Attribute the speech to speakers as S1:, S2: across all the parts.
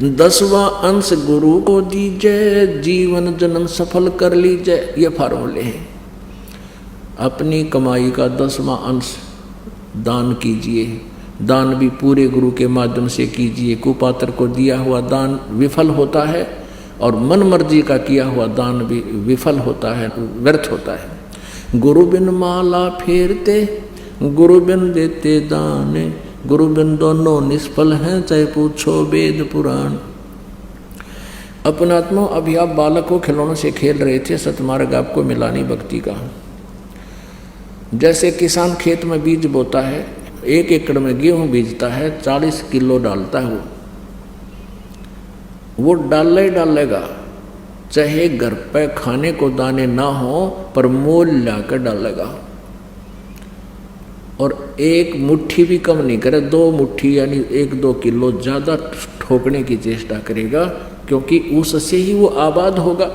S1: 10वां अंश गुरु को दीजिए, जीवन जन्म सफल कर लीजिए। ये फार्मूले हैं। अपनी कमाई का 10वां अंश दान कीजिए। दान भी पूरे गुरु के माध्यम से कीजिए। कुपात्र को दिया हुआ दान विफल होता है और मन मर्जी का किया हुआ दान भी विफल होता है, व्यर्थ होता है। गुरु बिन माला फेरते, गुरु बिन देते दान, गुरु बिन दोनों निष्फल हैं, चाहे पूछो वेद पुराण। अपनात्मा, अभी आप बालक को खिलौनों से खेल रहे थे, सतमार्ग आपको मिला नहीं भक्ति का। जैसे किसान खेत में बीज बोता है, 1 एकड़ में गेहूं बीजता है, 40 किलो डालता है। वो डालेगा, चाहे घर पे खाने को दाने ना हो पर मोल लाकर डालेगा। और 1 मुट्ठी भी कम नहीं करे, 2 मुट्ठी यानी 1-2 किलो ज़्यादा ठोकने की चेष्टा करेगा, क्योंकि उससे ही वो आबाद होगा।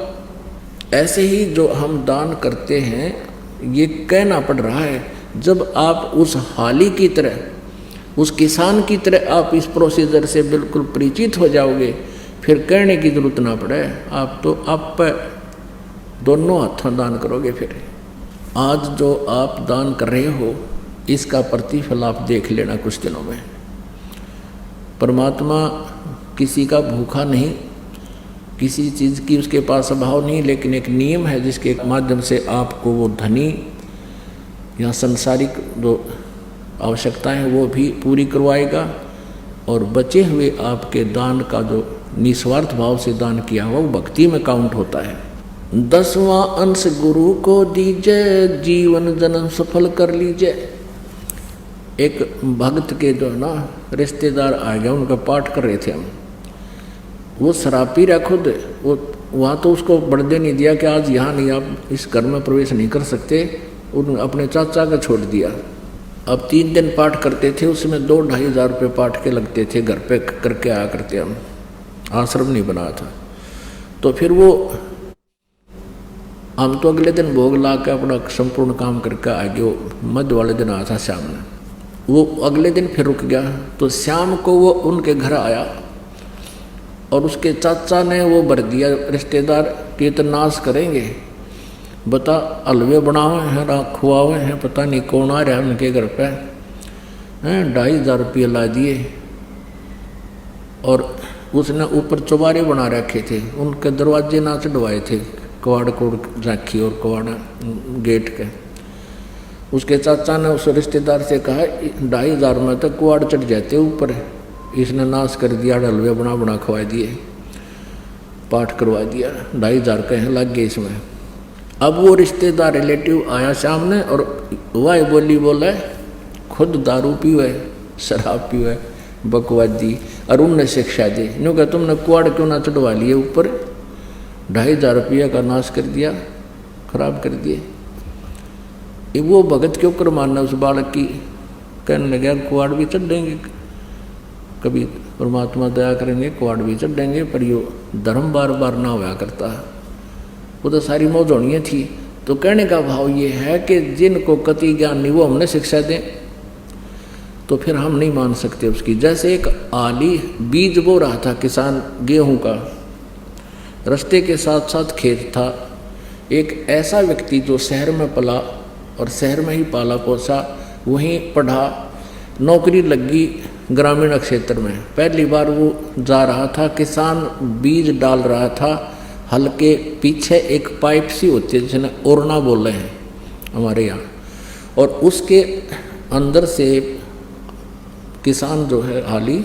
S1: ऐसे ही जो हम दान करते हैं, ये कहना पड़ रहा है, जब आप उस हाली की तरह, उस किसान की तरह आप इस प्रोसीजर से बिल्कुल परिचित हो जाओगे, फिर कहने की जरूरत ना पड़े। आप तो आप दोनों हाथों दान करोगे। फिर आज जो आप दान कर रहे हो, इसका प्रतिफल आप देख लेना कुछ दिनों में। परमात्मा किसी का भूखा नहीं, किसी चीज़ की उसके पास अभाव नहीं, लेकिन एक नियम है जिसके माध्यम से आपको वो धनी या संसारिक जो आवश्यकताएं हैं वो भी पूरी करवाएगा, और बचे हुए आपके दान का जो निस्वार्थ भाव से दान किया हुआ वो भक्ति में काउंट होता है। 10वां अंश गुरु को दीजिए, जीवन जन्म सफल कर लीजिए। एक भक्त के जो ना रिश्तेदार आ गया, उनका पाठ कर रहे थे हम। वो शराब पी रहा खुद, वो वहाँ तो उसको बढ़ने नहीं दिया कि आज यहाँ नहीं, आप इस घर में प्रवेश नहीं कर सकते। उन अपने चाचा का छोड़ दिया। अब 3 दिन पाठ करते थे, उसमें 2-2.5 हज़ार रुपये पाठ के लगते थे। घर पे करके आया करते हम, आश्रम नहीं बना था। तो फिर वो हम तो अगले दिन भोग ला के अपना संपूर्ण काम करके आ गए। मध्य वाले दिन आया था शाम में, वो अगले दिन फिर रुक गया। तो शाम को वो उनके घर आया और उसके चाचा ने वो भर दिया रिश्तेदार कि तो नाश करेंगे, बता हलवे बनावे हैं, खुआवे हैं, पता नहीं कौन आ रहा है उनके घर पे हैं। 2.5 हज़ार रुपये ला दिए और उसने ऊपर चौबारे बना रखे थे, उनके दरवाजे ना चढ़वाए थे, कवाड़ कोड़ राखी और कवाड़ गेट के। उसके चाचा ने उस रिश्तेदार से कहा 2.5 हज़ार में तक कवाड़ चढ़ जाते ऊपर, इसने नाश कर दिया, हलवे बना खवा दिए, पाठ करवा दिया। 2.5 हज़ार कहीं लग गए इसमें। अब वो रिश्तेदार रिलेटिव आया सामने और वह बोला खुद दारू पीवे, शराब पीवे, बकवादी, और उनने शिक्षा दी। यूँ कहा तुमने कुआड़ क्यों ना चढ़वा लिए ऊपर, 2.5 हज़ार रुपये का नाश कर दिया, खराब कर दिए। वो भगत क्यों कर मानना उस बालक की। कहने लगे कुआड़ भी चढ़ेंगे, कभी परमात्मा दया करेंगे कुआड़ भी चढ़ेंगे, पर यो धर्म बार बार ना हुआ करता है। वो तो सारी मौजूदगियाँ थी। तो कहने का भाव ये है कि जिनको कति ज्ञान नहीं वो हमने शिक्षा दें, तो फिर हम नहीं मान सकते उसकी। जैसे एक आली बीज बो रहा था किसान गेहूं का, रास्ते के साथ साथ खेत था। एक ऐसा व्यक्ति जो शहर में पला और शहर में ही पाला पोसा, वहीं पढ़ा, नौकरी लगी ग्रामीण क्षेत्र में। पहली बार वो जा रहा था, किसान बीज डाल रहा था, हल के पीछे एक पाइप सी होती है जिसे ओरना बोल रहे हैं हमारे यहाँ, और उसके अंदर से किसान जो है हाली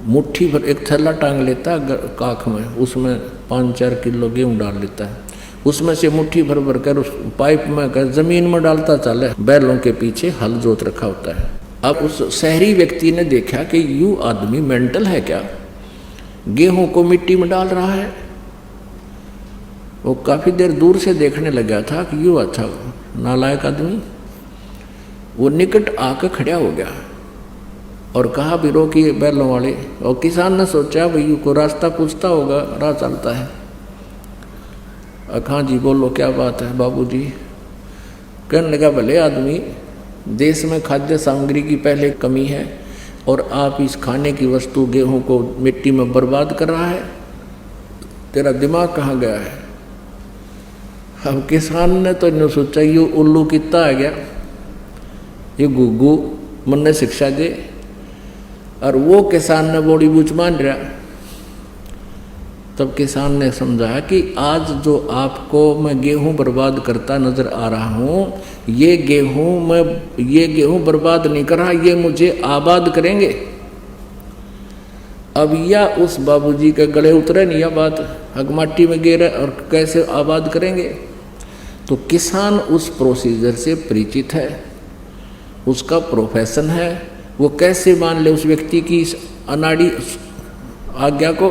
S1: मुट्ठी भर एक थैला टांग लेता है काख में, उसमें 5-4 किलो गेहूँ डाल लेता है, उसमें से मुट्ठी भर भर कर उस पाइप में कर जमीन में डालता चले, बैलों के पीछे हल जोत रखा होता है। अब उस शहरी व्यक्ति ने देखा कि यूँ आदमी मेंटल है क्या, गेहूं को मिट्टी में डाल रहा है। वो काफ़ी देर दूर से देखने लगा था कि यूँ अच्छा नालायक आदमी। वो निकट आकर खड़ा हो गया और कहा भी रोकिए बैलों वाले। और किसान ने सोचा भाई को रास्ता पूछता होगा, राह चलता है। हाँ जी बोलो क्या बात है बाबूजी। कहने लगा भले आदमी, देश में खाद्य सामग्री की पहले कमी है और आप इस खाने की वस्तु गेहूं को मिट्टी में बर्बाद कर रहा है, तेरा दिमाग कहाँ गया है। अब किसान ने तो इन्होंने सोचा ये उल्लू कितना आ गया, ये गुग्गू मन ने शिक्षा दे, और वो किसान ने बड़ी बूझ मान रहा। तब किसान ने समझा कि आज जो आपको मैं गेहूं बर्बाद करता नजर आ रहा हूं, ये गेहूं बर्बाद नहीं कर रहा, ये मुझे आबाद करेंगे। अब या उस बाबूजी के गले उतरे नहीं यह बात, अगमाटी में गिरे और कैसे आबाद करेंगे। तो किसान उस प्रोसीजर से परिचित है, उसका प्रोफेशन है, वो कैसे मान ले उस व्यक्ति की इस अनाड़ी आज्ञा को।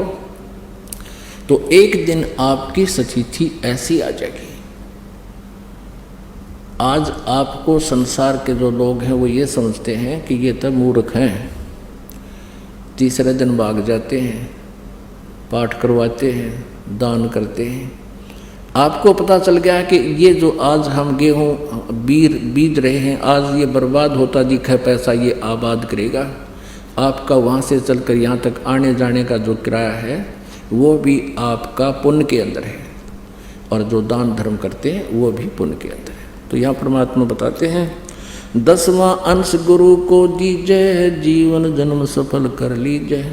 S1: तो एक दिन आपकी सतिथि ऐसी आ जाएगी। आज आपको संसार के जो लोग हैं वो ये समझते हैं कि ये तो मूर्ख हैं, तीसरे दिन भाग जाते हैं, पाठ करवाते हैं, दान करते हैं। आपको पता चल गया कि ये जो आज हम गेहूँ बीज रहे हैं, आज ये बर्बाद होता दिखा है, पैसा ये आबाद करेगा। आपका वहाँ से चलकर यहाँ तक आने जाने का जो किराया है वो भी आपका पुण्य के अंदर है, और जो दान धर्म करते हैं वो भी पुण्य के अंदर है। तो यहाँ परमात्मा बताते हैं 10वां अंश गुरु को दीजय, जीवन जन्म सफल कर लीजय।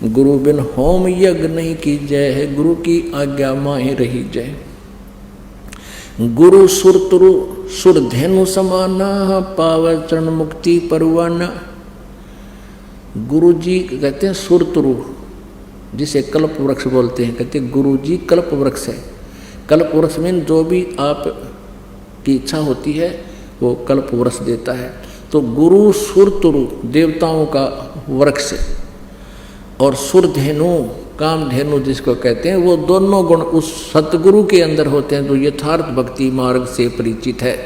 S1: गुरु बिन होम यज्ञ नहीं कीजय, गुरु की आज्ञा माही रही जय। गुरु सुर तुरु सुर धेनु समाना, पावै चरण मुक्ति परवाना। गुरु जी कहते हैं सुर तुरु, जिसे कल्प वृक्ष बोलते हैं, कहते हैं गुरु जी कल्प वृक्ष है। कल्प वृक्ष में जो भी आप की इच्छा होती है वो कल्प वृक्ष देता है। तो गुरु सुर तुरु देवताओं का वृक्ष, और सुरधेनु कामधेनु जिसको कहते हैं, वो दोनों गुण उस सतगुरु के अंदर होते हैं जो यथार्थ भक्ति मार्ग से परिचित है।